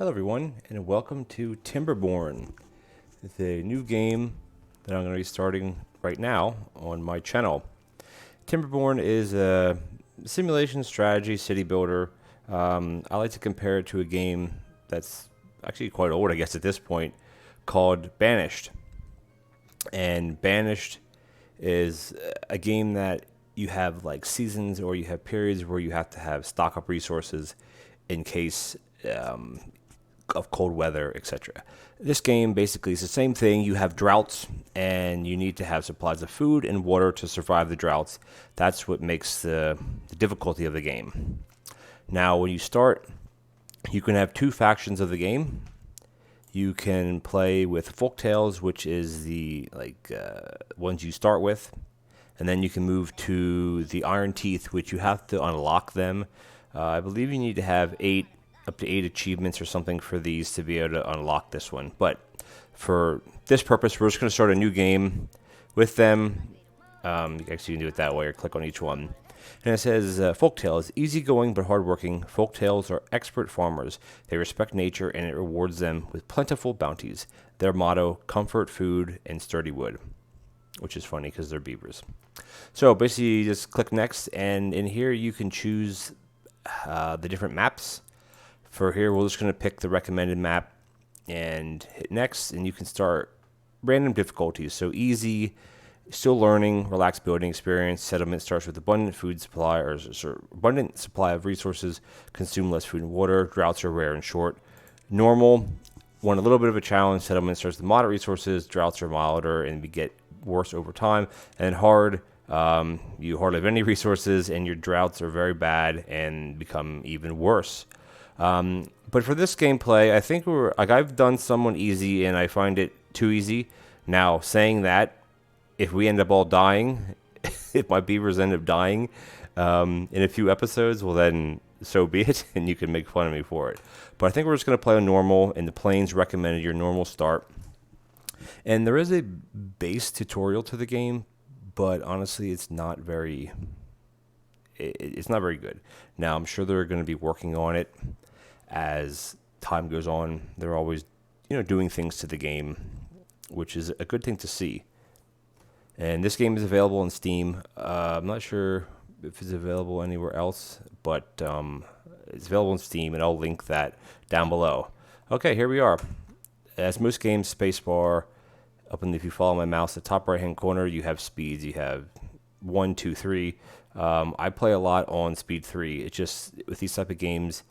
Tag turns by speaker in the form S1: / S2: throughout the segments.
S1: Hello everyone, and welcome to Timberborn, the new game that I'm going to be starting right now on my channel. Timberborn is a simulation strategy city builder. I like to compare it to a game that's actually quite old, I guess, at this point, called Banished. And Banished is a game that you have like seasons or you have periods where you have to have stock up resources in case of cold weather, etc. This game basically is the same thing. You have droughts, and you need to have supplies of food and water to survive the droughts. That's what makes the difficulty of the game. Now, when you start, you can have two factions of the game. You can play with folktales, which is the ones you start with, and then you can move to the Iron Teeth, which you have to unlock them. I believe you need to have up to 8 achievements or something for these to be able to unlock this one. But for this purpose, we're just going to start a new game with them. You can do it that way or click on each one. And it says, Folktales, easygoing but hardworking. Folktales are expert farmers. They respect nature and it rewards them with plentiful bounties. Their motto, comfort, food, and sturdy wood. Which is funny because they're beavers. So basically, you just click next, and in here you can choose the different maps. For here, we're just going to pick the recommended map and hit next, and you can start random difficulties. So easy, still learning, relaxed building experience. Settlement starts with abundant food supply or abundant supply of resources. Consume less food and water. Droughts are rare and short. Normal, want a little bit of a challenge. Settlement starts with moderate resources. Droughts are milder and we get worse over time. And hard, you hardly have any resources, and your droughts are very bad and become even worse. But for this gameplay, I think I've done someone easy and I find it too easy. Now, saying that, if we end up all dying, if my beavers end up dying in a few episodes, well then, so be it, and you can make fun of me for it. But I think we're just going to play on normal, and the planes recommended your normal start. And there is a base tutorial to the game, but honestly, it's not very good. Now, I'm sure they're going to be working on it as time goes on. They're always, doing things to the game, which is a good thing to see. And this game is available on Steam. I'm not sure if it's available anywhere else, but it's available on Steam, and I'll link that down below. Okay, here we are. As most games, spacebar. If you follow my mouse, the top right-hand corner, you have speeds. You have 1, 2, 3. I play a lot on speed 3. It's just, with these type of games,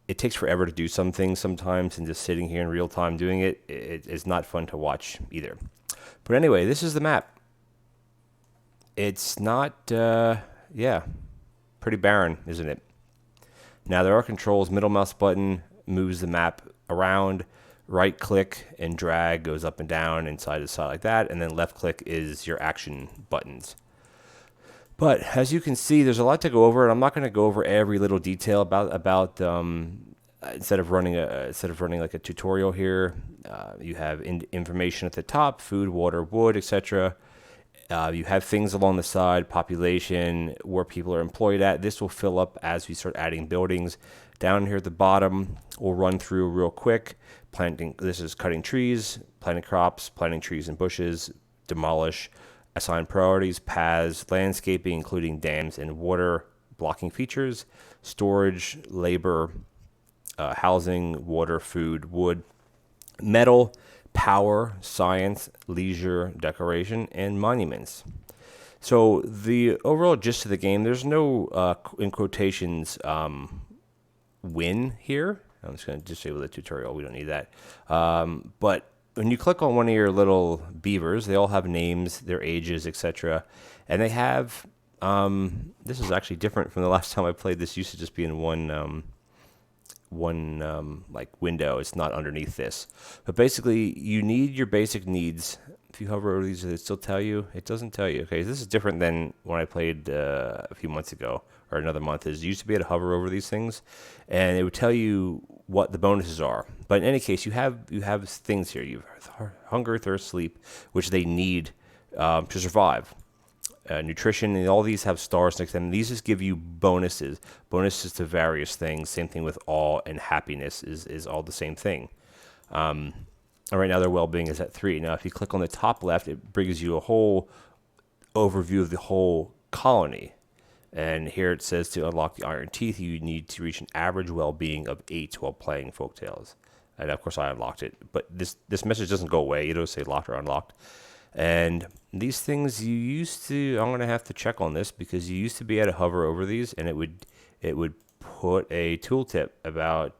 S1: it takes forever to do some things sometimes, and just sitting here in real time doing it is not fun to watch either. But anyway, this is the map. It's not, pretty barren, isn't it? Now, there are controls. Middle mouse button moves the map around. Right click and drag goes up and down and side to side like that. And then left click is your action buttons. But as you can see, there's a lot to go over, and I'm not going to go over every little detail about instead of running like a tutorial here. You have information at the top: food, water, wood, etc. You have things along the side: population, where people are employed at. This will fill up as we start adding buildings. Down here at the bottom, we'll run through real quick. This is cutting trees, planting crops, planting trees and bushes, demolish. Assign priorities, paths, landscaping, including dams and water blocking features, storage, labor, housing, water, food, wood, metal, power, science, leisure, decoration, and monuments. So the overall gist of the game, there's no, in quotations, win here. I'm just going to disable the tutorial. We don't need that. But when you click on one of your little beavers, they all have names, their ages, etc. And they have, this is actually different from the last time I played. This used to just be in one window. It's not underneath this. But basically, you need your basic needs. If you hover over these, does it still tell you? It doesn't tell you. Okay, this is different than when I played a few months ago or another month. You used to be able to hover over these things, and it would tell you what the bonuses are. But in any case, you have things here. You have hunger, thirst, sleep, which they need to survive. nutrition, and all these have stars next to them. These just give you bonuses to various things. Same thing with awe and happiness is all the same thing. And right now their well-being is at 3. Now if you click on the top left, it brings you a whole overview of the whole colony. And here it says to unlock the Iron Teeth, you need to reach an average well-being of 8 while playing Folktales. And of course I unlocked it, but this message doesn't go away. It'll say locked or unlocked. And these things I'm going to have to check on this, because you used to be able to hover over these and it would put a tooltip about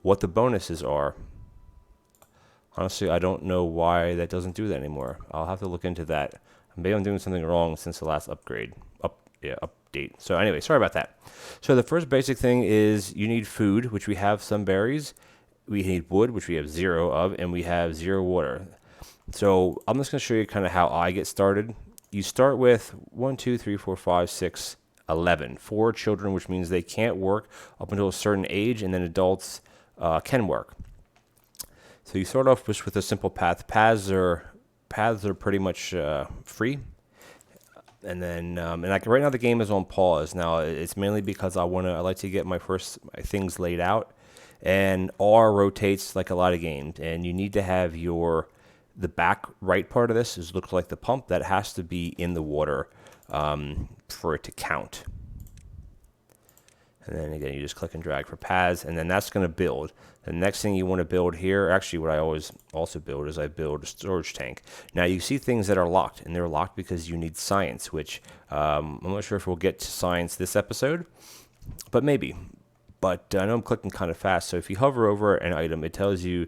S1: what the bonuses are. Honestly, I don't know why that doesn't do that anymore. I'll have to look into that. Maybe I'm doing something wrong since the last update. So anyway, sorry about that. So the first basic thing is you need food, which we have some berries. We need wood, which we have 0 of, and we have 0 water. So I'm just going to show you kind of how I get started. You start with 1, 2, 3, 4, 5, 6, 11. 4 children, which means they can't work up until a certain age, and then adults can work. So you start off just with a simple path. Paths are pretty much free. And then, right now the game is on pause. Now it's mainly because I like to get my things laid out, and R rotates like a lot of games, and you need to have the back right part of this looks like the pump that has to be in the water for it to count. And then again, you just click and drag for paths, and then that's going to build. The next thing you want to build here, actually what I always also build is I build a storage tank. Now you see things that are locked, and they're locked because you need science, which I'm not sure if we'll get to science this episode, but maybe. But I know I'm clicking kind of fast, so if you hover over an item, it tells you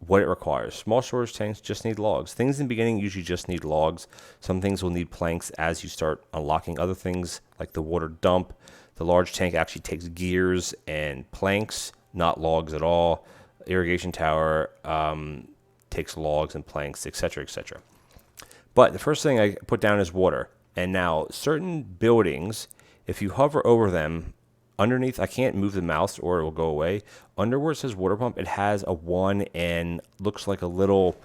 S1: what it requires. Small storage tanks just need logs. Things in the beginning usually just need logs. Some things will need planks as you start unlocking other things, like the water dump. The large tank actually takes gears and planks, not logs at all. Irrigation tower takes logs and planks, etc., etc. But the first thing I put down is water. And now certain buildings, if you hover over them, underneath, I can't move the mouse or it will go away. Under where it says water pump, it has a 1 and looks like a little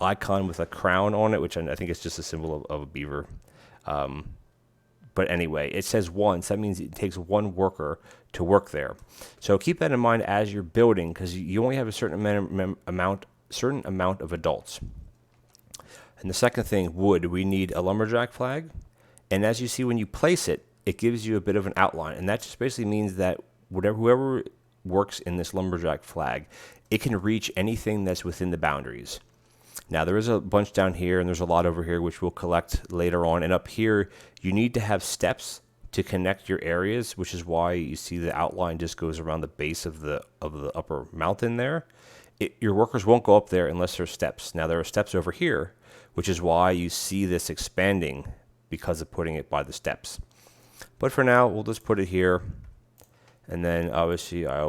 S1: icon with a crown on it, which I think is just a symbol of a beaver. But anyway, it says 1, so that means it takes 1 worker to work there. So keep that in mind as you're building, because you only have a certain amount of adults. And the second thing, wood. We need a lumberjack flag, and as you see when you place it, it gives you a bit of an outline, and that just basically means that whoever works in this lumberjack flag, it can reach anything that's within the boundaries. Now, there is a bunch down here, and there's a lot over here, which we'll collect later on. And up here, you need to have steps to connect your areas, which is why you see the outline just goes around the base of the upper mountain there. Your workers won't go up there unless there's steps. Now, there are steps over here, which is why you see this expanding because of putting it by the steps. But for now, we'll just put it here. And then, obviously, not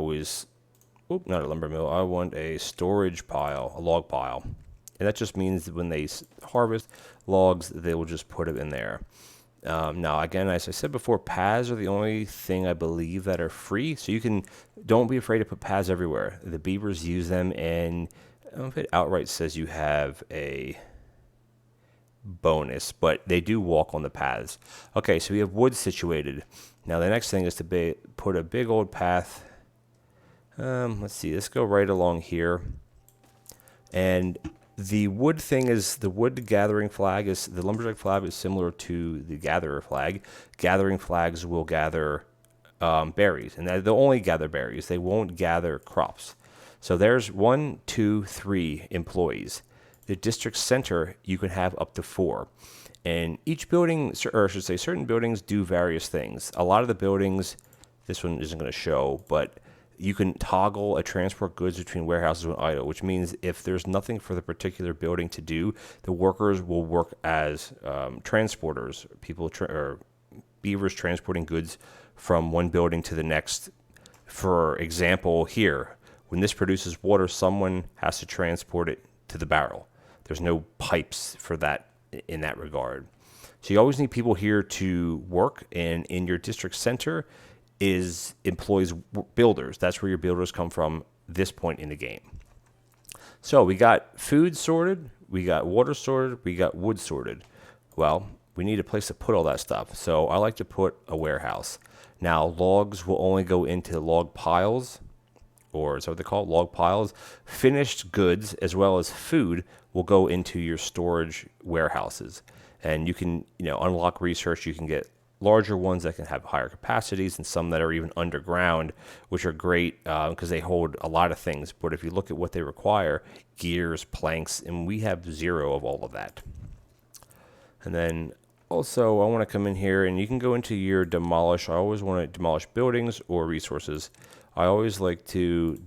S1: a lumber mill. I want a storage pile, a log pile. And that just means that when they harvest logs, they will just put it in there. Now, again, as I said before, paths are the only thing I believe that are free. So don't be afraid to put paths everywhere. The beavers use them, and I don't know if it outright says you have a bonus, but they do walk on the paths. Okay, so we have wood situated. Now, the next thing is to put a big old path. Let's see, let's go right along here. And the wood thing is the wood gathering flag the lumberjack flag is similar to the gatherer flag. Gathering flags will gather berries, and they'll only gather berries. They won't gather crops. So there's 1, 2, 3 employees. The district center, you can have up to 4. And each building, or I should say certain buildings, do various things. A lot of the buildings, this one isn't going to show, but you can toggle a transport goods between warehouses when idle, which means if there's nothing for the particular building to do, the workers will work as transporters, or beavers transporting goods from one building to the next. For example, here, when this produces water, someone has to transport it to the barrel. There's no pipes for that in that regard. So you always need people here to work, and in your district center employs builders. That's where your builders come from this point in the game. So we got food sorted, we got water sorted, we got wood sorted. Well, we need a place to put all that stuff. So I like to put a warehouse. Now, logs will only go into log piles, or is that what they call it? Log piles. Finished goods as well as food will go into your storage warehouses. And you can, unlock research. You can get larger ones that can have higher capacities, and some that are even underground, which are great because they hold a lot of things. But if you look at what they require, gears, planks, and we have 0 of all of that. And then also, I want to come in here, and you can go into your demolish. I always want to demolish buildings or resources. I always like to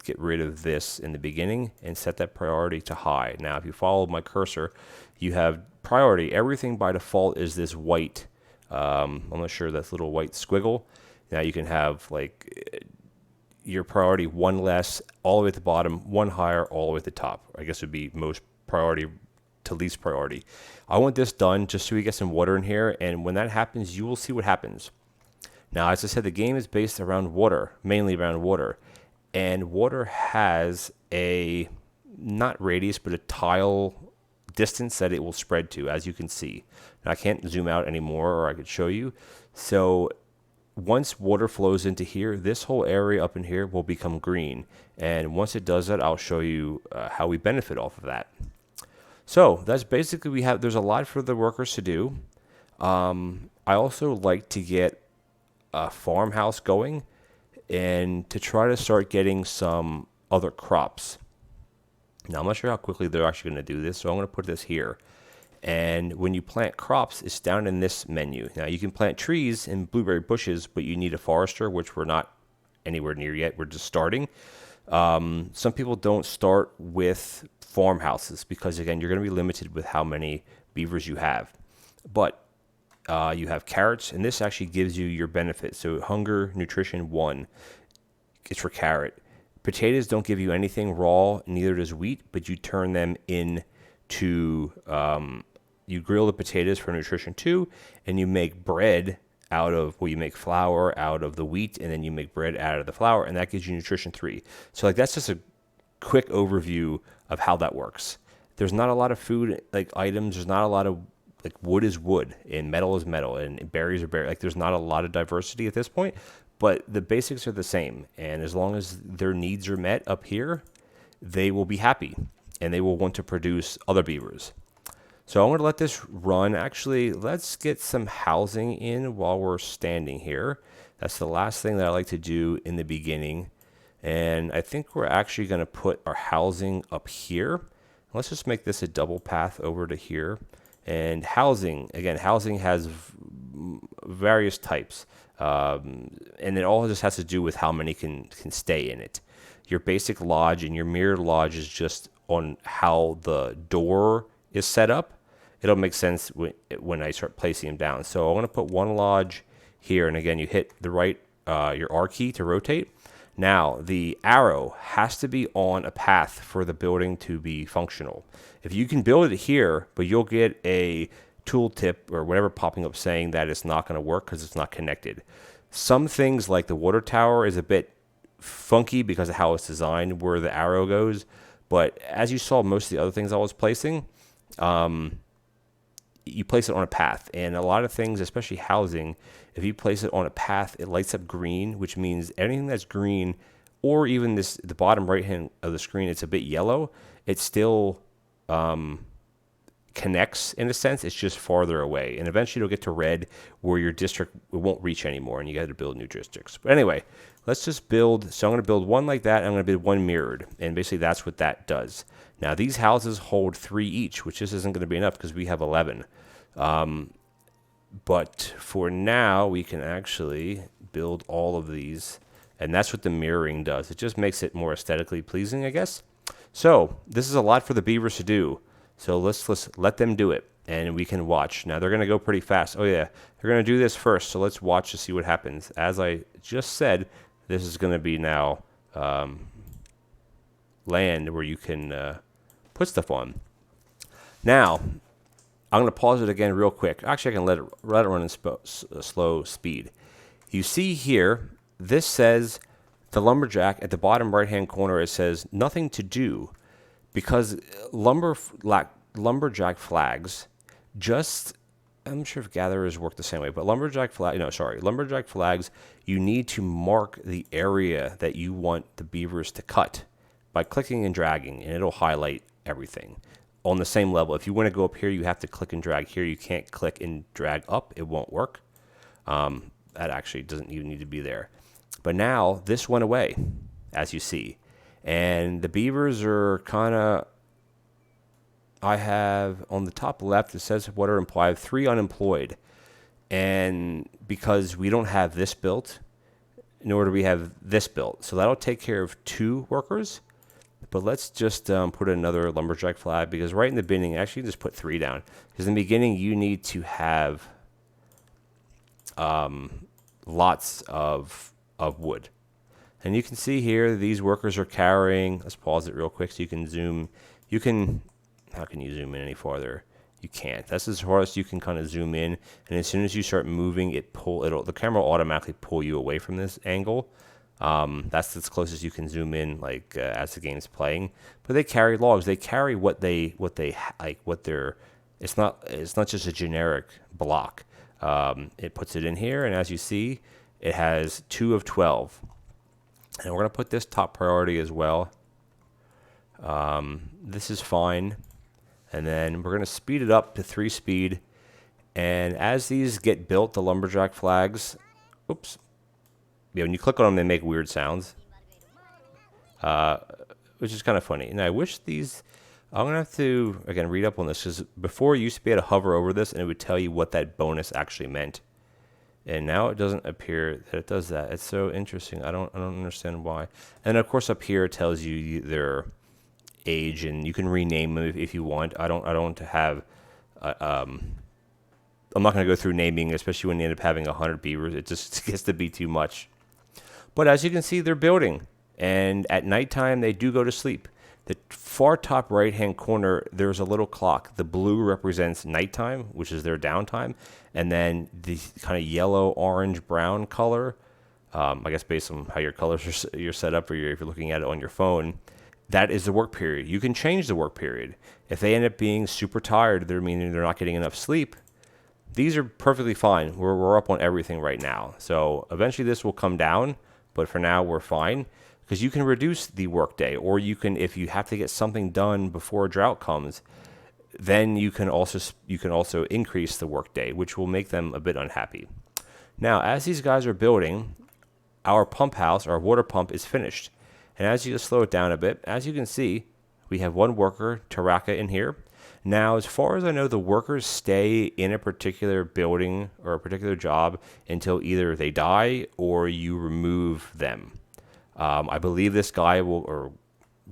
S1: get rid of this in the beginning and set that priority to high. Now, if you follow my cursor, you have priority. Everything by default is this white. I'm not sure that's little white squiggle. Now you can have like your priority 1 less, all the way at the bottom, 1 higher, all the way at the top. I guess it would be most priority to least priority. I want this done just so we get some water in here, and when that happens, you will see what happens. Now, as I said, the game is based around water, mainly around water, and water has a, not radius, but a tile distance that it will spread to, as you can see. Now, I can't zoom out anymore, or I could show you. So once water flows into here, this whole area up in here will become green. And once it does that, I'll show you how we benefit off of that. So that's basically, there's a lot for the workers to do. I also like to get a farmhouse going and to try to start getting some other crops. Now, I'm not sure how quickly they're actually going to do this, so I'm going to put this here. And when you plant crops, it's down in this menu. Now, you can plant trees and blueberry bushes, but you need a forester, which we're not anywhere near yet. We're just starting. Some people don't start with farmhouses because, again, you're going to be limited with how many beavers you have. But you have carrots, and this actually gives you your benefit. So hunger, nutrition 1, it's for carrot. Potatoes don't give you anything raw, neither does wheat, but you turn them into, you grill the potatoes for nutrition 2, and you make bread out of, you make flour out of the wheat, and then you make bread out of the flour, and that gives you nutrition 3. So like that's just a quick overview of how that works. There's not a lot of food like items. There's not a lot of, like, wood is wood and metal is metal and berries are berries. Like, there's not a lot of diversity at this point, but the basics are the same. And as long as their needs are met up here, they will be happy and they will want to produce other beavers. So I'm going to let this run. Actually, let's get some housing in while we're standing here. That's the last thing that I like to do in the beginning. And I think we're actually going to put our housing up here. Let's just make this a double path over to here. And housing, again, housing has various types. And it all just has to do with how many can stay in it. Your basic lodge and your mirrored lodge is just on how the door is set up. It'll make sense when I start placing them down. So I'm going to put 1 lodge here. And again, you hit the right, your R key to rotate. Now, the arrow has to be on a path for the building to be functional. If you can build it here, but you'll get a tooltip or whatever popping up saying that it's not going to work because it's not connected. Some things like the water tower is a bit funky because of how it's designed, where the arrow goes. But as you saw, most of the other things I was placing, you place it on a path. And a lot of things, especially housing, if you place it on a path, it lights up green, which means anything that's green, or even the bottom right hand of the screen, it's a bit yellow. It still connects in a sense. It's just farther away, and eventually it'll get to red, where your district won't reach anymore, and you got to build new districts. But anyway, let's just build. So I'm going to build 1 like that. And I'm going to build 1 mirrored, and basically that's what that does. Now these houses hold 3 each, which just isn't going to be enough because we have 11. But for now, we can actually build all of these, and that's what the mirroring does. It just makes it more aesthetically pleasing, I guess. So this is a lot for the beavers to do. So let's let them do it, and we can watch. Now they're going to go pretty fast. Oh yeah, they're going to do this first. So let's watch to see what happens. As I just said, this is going to be now land where you can put stuff on. Now, I'm going to pause it again real quick. Actually, I can let it run in slow speed. You see here, this says the lumberjack at the bottom right-hand corner. It says nothing to do because lumberjack flags just I'm sure if gatherers work the same way, but lumberjack flags, you need to mark the area that you want the beavers to cut by clicking and dragging, and it'll highlight everything on the same level. If you want to go up here, you have to click and drag here. You can't click and drag up. It won't work. That actually doesn't even need to be there. But now this went away, as you see. And the beavers are kind of, I have on the top left, it says what are employed, 3 unemployed. And because we don't have this built, nor do we have this built. So that'll take care of 2 workers. But let's just put another lumberjack flag, because right in the beginning, actually just put 3 down. Because in the beginning, you need to have lots of wood. And you can see here, these workers are carrying, let's pause it real quick so you can zoom. How can you zoom in any farther? You can't. That's as far as you can kind of zoom in. And as soon as you start moving, the camera will automatically pull you away from this angle. That's as close as you can zoom in, like as the game's playing. But they carry logs. They carry it's not just a generic block. It puts it in here, and as you see, it has 2 of 12. And we're going to put this top priority as well. This is fine. And then we're going to speed it up to 3 speed. And as these get built, the lumberjack flags, oops. Yeah, when you click on them, they make weird sounds. Which is kind of funny. And I wish these, I'm going to have to, again, read up on this. Because before, you used to be able to hover over this, and it would tell you what that bonus actually meant. And now it doesn't appear that it does that. It's so interesting. I don't understand why. And of course, up here it tells you their age, and you can rename them if you want. I don't have. I'm not going to go through naming, especially when you end up having 100 beavers. It just gets to be too much. But as you can see, they're building, and at nighttime they do go to sleep. The far top right-hand corner, there's a little clock. The blue represents nighttime, which is their downtime, and then the kind of yellow, orange, brown color, I guess based on how your colors you're set up, or if you're looking at it on your phone, that is the work period. You can change the work period. If they end up being super tired, meaning they're not getting enough sleep, these are perfectly fine. We're up on everything right now. So eventually this will come down, but for now we're fine. Because you can reduce the workday, or you can, if you have to get something done before a drought comes, then you can also increase the workday, which will make them a bit unhappy. Now, as these guys are building, our pump house, our water pump, is finished. And as you just slow it down a bit, as you can see, we have 1 worker, Taraka, in here. Now, as far as I know, the workers stay in a particular building or a particular job until either they die or you remove them. I believe this guy or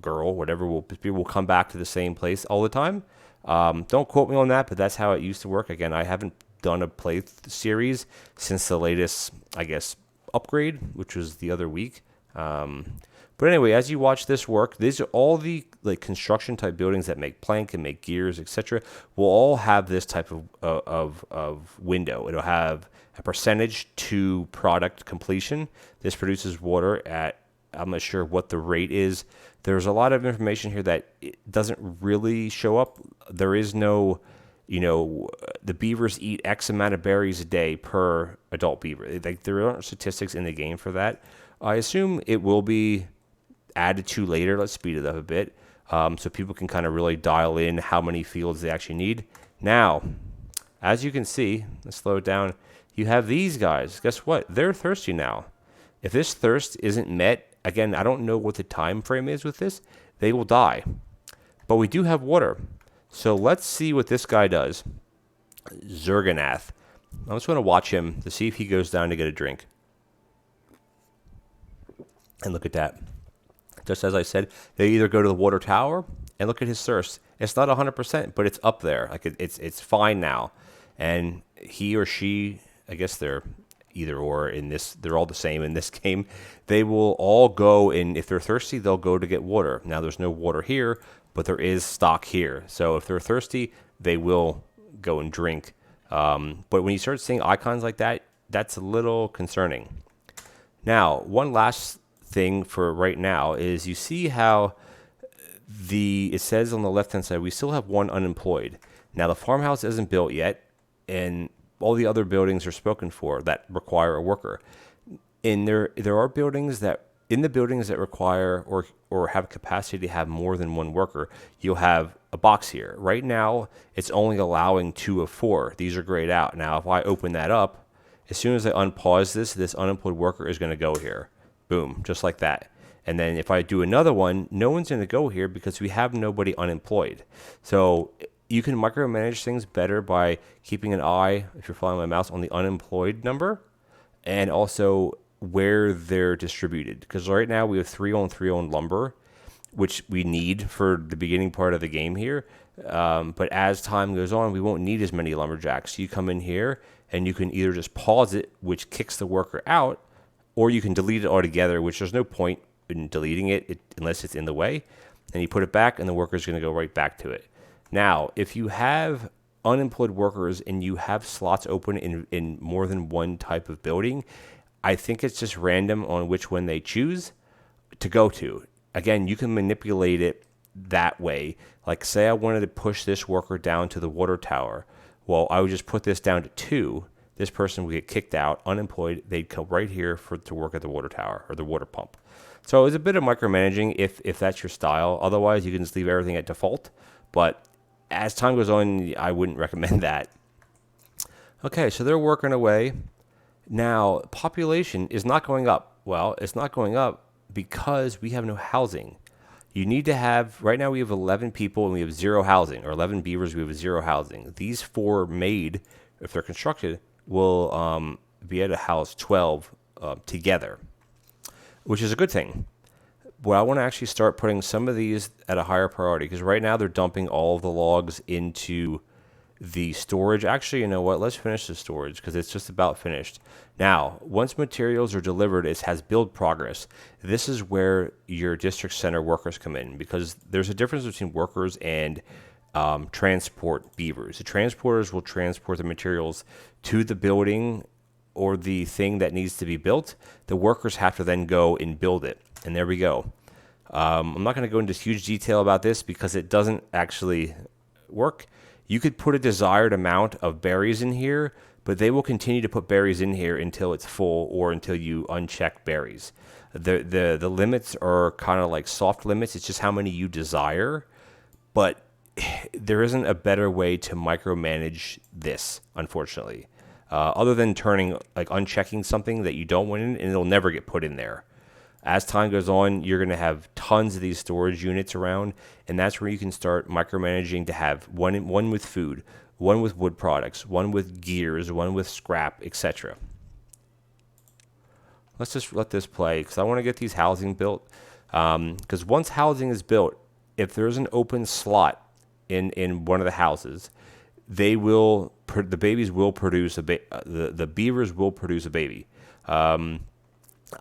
S1: girl, whatever, will come back to the same place all the time. Don't quote me on that, but that's how it used to work. Again, I haven't done a play series since the latest, I guess, upgrade, which was the other week. But anyway, as you watch this work, these are all the construction type buildings that make plank and make gears, etc. Will all have this type of window. It'll have a percentage to product completion. This produces water at, I'm not sure what the rate is. There's a lot of information here that it doesn't really show up. There is no, the beavers eat X amount of berries a day per adult beaver. There aren't statistics in the game for that. I assume it will be added to later. Let's speed it up a bit so people can kind of really dial in how many fields they actually need. Now, as you can see, let's slow it down. You have these guys. Guess what? They're thirsty now. If this thirst isn't met, again, I don't know what the time frame is with this, they will die. But we do have water. So let's see what this guy does. Zerganath. I'm just going to watch him to see if he goes down to get a drink. And look at that. Just as I said, they either go to the water tower and look at his thirst. It's not 100%, but it's up there. It's fine now. And he or she, I guess they're either or in this, they're all the same in this game. They will all go, and if they're thirsty, they'll go to get water. Now there's no water here, but there is stock here. So if they're thirsty, they will go and drink. But when you start seeing icons like that, that's a little concerning. Now, one last thing for right now is you see how it says on the left-hand side, we still have 1 unemployed. Now the farmhouse isn't built yet. and all the other buildings are spoken for that require a worker. And there are buildings that in the buildings that require or have capacity to have more than one worker, you'll have a box here. Right now, it's only allowing 2 of 4. These are grayed out. Now, if I open that up, as soon as I unpause this unemployed worker is going to go here. Boom, just like that. And then if I do another one, no one's going to go here because we have nobody unemployed. So you can micromanage things better by keeping an eye, if you're following my mouse, on the unemployed number and also where they're distributed. Because right now we have 3-on-3-on lumber, which we need for the beginning part of the game here. But as time goes on, we won't need as many lumberjacks. You come in here and you can either just pause it, which kicks the worker out, or you can delete it altogether, which there's no point in deleting it unless it's in the way. And you put it back and the worker's going to go right back to it. Now, if you have unemployed workers and you have slots open in more than one type of building, I think it's just random on which one they choose to go to. Again, you can manipulate it that way. Like say I wanted to push this worker down to the water tower. Well, I would just put this down to 2. This person would get kicked out, unemployed. They'd come right here to work at the water tower or the water pump. So it's a bit of micromanaging if that's your style. Otherwise, you can just leave everything at default. But as time goes on, I wouldn't recommend that. Okay, so they're working away. Now, population is not going up. Well, it's not going up because we have no housing. You need to have, right now we have 11 people and we have 0 housing, or 11 beavers, we have 0 housing. These 4 made, if they're constructed, will be able to house 12 together, which is a good thing. But I want to actually start putting some of these at a higher priority because right now they're dumping all of the logs into the storage. Actually, you know what? Let's finish the storage because it's just about finished. Now, once materials are delivered, it has build progress. This is where your district center workers come in because there's a difference between workers and transport beavers. The transporters will transport the materials to the building or the thing that needs to be built. The workers have to then go and build it. And there we go. I'm not going to go into huge detail about this because it doesn't actually work. You could put a desired amount of berries in here, but they will continue to put berries in here until it's full or until you uncheck berries. The limits are kind of like soft limits. It's just how many you desire, but there isn't a better way to micromanage this, unfortunately, other than unchecking something that you don't want in, and it'll never get put in there. As time goes on, you're going to have tons of these storage units around, and that's where you can start micromanaging to have one with food, one with wood products, one with gears, one with scrap, etc. Let's just let this play because I want to get these housing built. Because once housing is built, if there's an open slot in one of the houses, the babies will produce the beavers will produce a baby.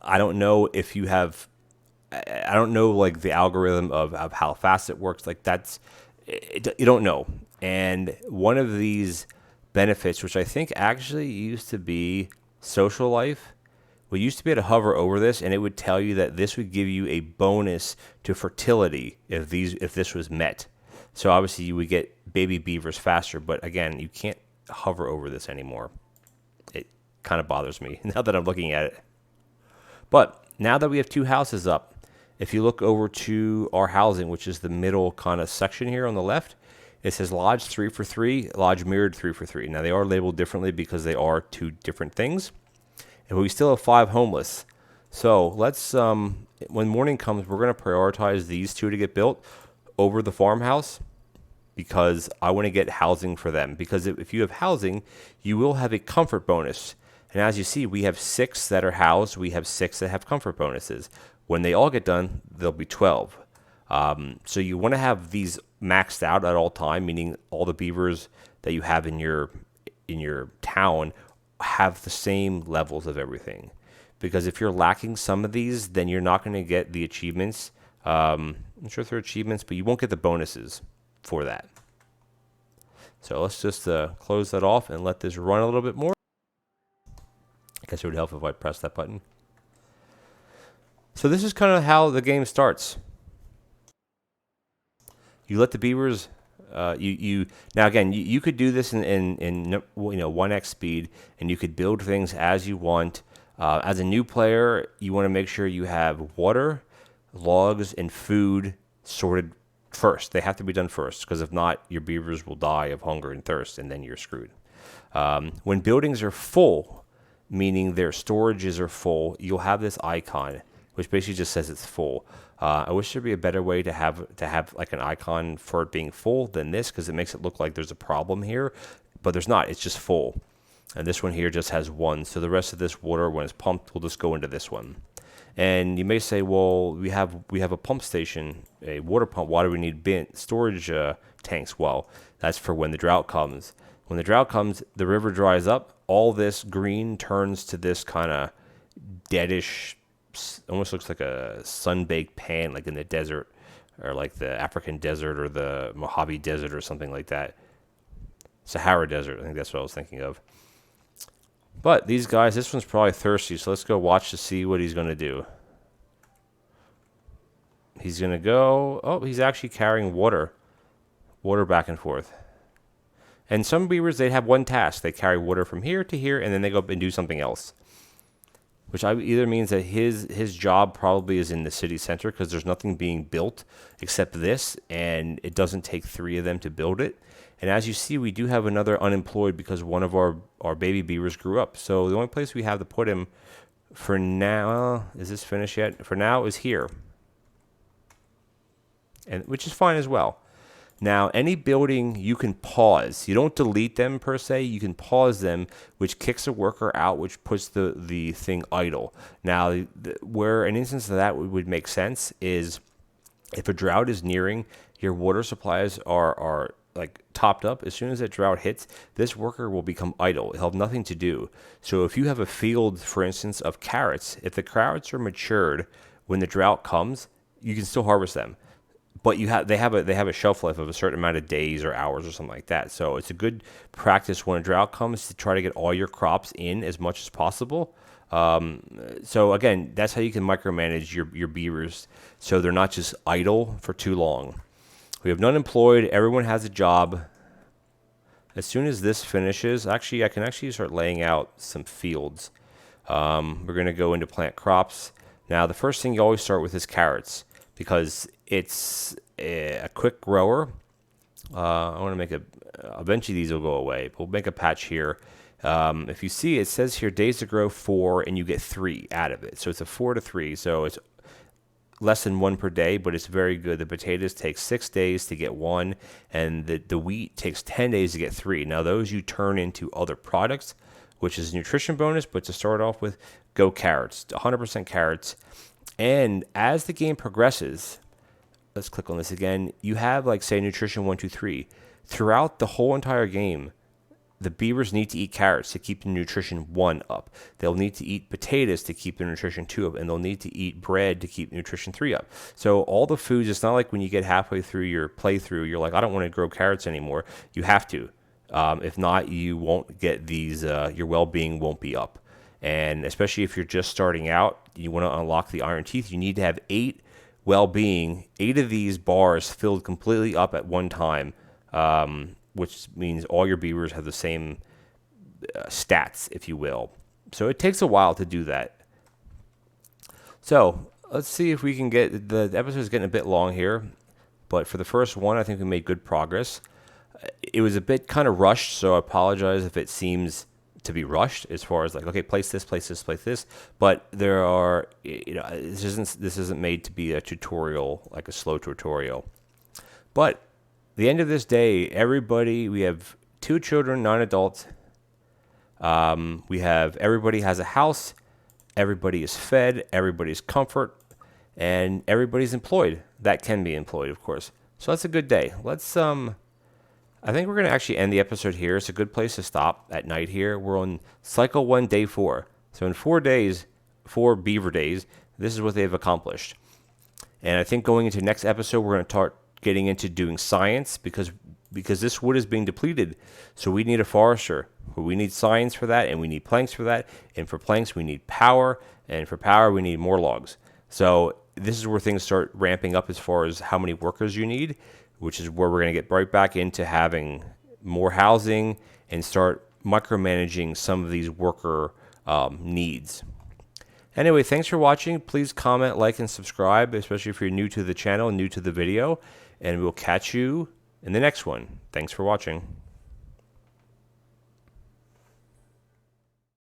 S1: I don't know if you have, I don't know like the algorithm of how fast it works. Like you don't know. And one of these benefits, which I think actually used to be social life, we used to be able to hover over this and it would tell you that this would give you a bonus to fertility if this was met. So obviously you would get baby beavers faster, but again, you can't hover over this anymore. It kind of bothers me now that I'm looking at it. But now that we have 2 houses up, if you look over to our housing, which is the middle kind of section here on the left, it says Lodge 3 for 3, Lodge Mirrored 3 for 3. Now they are labeled differently because they are 2 different things. And we still have 5 homeless. So let's, when morning comes, we're going to prioritize these 2 to get built over the farmhouse because I want to get housing for them. Because if you have housing, you will have a comfort bonus. And as you see, we have 6 that are housed. We have 6 that have comfort bonuses. When they all get done, there'll be 12. So you want to have these maxed out at all time, meaning all the beavers that you have in your town have the same levels of everything. Because if you're lacking some of these, then you're not going to get the achievements. I'm not sure if they're achievements, but you won't get the bonuses for that. So let's just close that off and let this run a little bit more. I guess it would help if I press that button. So this is kind of how the game starts. You let the beavers Now again, you could do this in 1x speed, and you could build things as you want. As a new player, you want to make sure you have water, logs, and food sorted first. They have to be done first, because if not, your beavers will die of hunger and thirst, and then you're screwed. When buildings are full, meaning their storages are full, you'll have this icon, which basically just says it's full. I wish there'd be a better way to have like an icon for it being full than this, because it makes it look like there's a problem here, but there's not. It's just full. And this one here just has one. So the rest of this water, when it's pumped, will just go into this one. And you may say, well, we have a pump station, a water pump. Why do we need storage tanks? Well, that's for when the drought comes. When the drought comes, the river dries up. All this green turns to this kind of deadish, almost looks like a sun-baked pan, like in the desert, or like the African desert, or the Mojave Desert, or something like that. Sahara Desert, I think that's what I was thinking of. But these guys, this one's probably thirsty, so let's go watch to see what he's going to do. He's going to go... Oh, he's actually carrying water back and forth. And some beavers, they have one task. They carry water from here to here, and then they go up and do something else. Which either means that his job probably is in the city center, because there's nothing being built except this, and it doesn't take 3 of them to build it. And as you see, we do have another unemployed because one of our baby beavers grew up. So the only place we have to put him for now, is this finished yet? For now is here. And which is fine as well. Now, any building you can pause. You don't delete them per se. You can pause them, which kicks a worker out, which puts the thing idle. Now, where an instance of that would make sense is if a drought is nearing, your water supplies are like topped up. As soon as that drought hits, this worker will become idle. He'll have nothing to do. So if you have a field, for instance, of carrots, if the carrots are matured when the drought comes, you can still harvest them. But they have a shelf life of a certain amount of days or hours or something like that. So it's a good practice when a drought comes to try to get all your crops in as much as possible. So again, that's how you can micromanage your beavers, so they're not just idle for too long. We have none employed. Everyone has a job. As soon as this finishes, I can actually start laying out some fields. We're going to go into plant crops. Now, the first thing you always start with is carrots, because it's a quick grower. I want to make eventually these will go away. We'll make a patch here. If you see, it says here days to grow 4, and you get 3 out of it. So it's a 4 to 3. So it's less than 1 per day, but it's very good. The potatoes take 6 days to get 1, and the wheat takes 10 days to get 3. Now those you turn into other products, which is a nutrition bonus, but to start off with, go carrots, 100% carrots. And as the game progresses, let's click on this again, you have like say nutrition 1, 2, 3. Throughout the whole entire game, the beavers need to eat carrots to keep the nutrition 1 up. They'll need to eat potatoes to keep their nutrition 2 up, and they'll need to eat bread to keep nutrition 3 up. So all the foods, it's not like when you get halfway through your playthrough, you're like, I don't want to grow carrots anymore. You have to. If not, you won't get these, your well-being won't be up. And especially if you're just starting out, you want to unlock the iron teeth, you need to have 8 well-being, 8 of these bars filled completely up at one time, which means all your beavers have the same stats, if you will. So it takes a while to do that. So let's see if we can get, the episode is getting a bit long here, but for the first one, I think we made good progress. It was a bit kind of rushed, so I apologize if it seems to be rushed as far as like, okay, place this, place this, place this. But there are, this isn't made to be a tutorial, like a slow tutorial. But the end of this day, we have 2 children, 9 adults. Everybody has a house, everybody is fed, everybody's comfort, and everybody's employed. That can be employed, of course. So that's a good day. I think we're going to actually end the episode here. It's a good place to stop at night here. We're on cycle 1, day 4. So in 4 days, 4 beaver days, this is what they've accomplished. And I think going into next episode, we're going to start getting into doing science because this wood is being depleted. So we need a forester. We need science for that, and we need planks for that. And for planks, we need power. And for power, we need more logs. So this is where things start ramping up as far as how many workers you need, which is where we're going to get right back into having more housing and start micromanaging some of these worker needs. Anyway, thanks for watching. Please comment, like, and subscribe, especially if you're new to the channel and new to the video. And we'll catch you in the next one. Thanks for watching.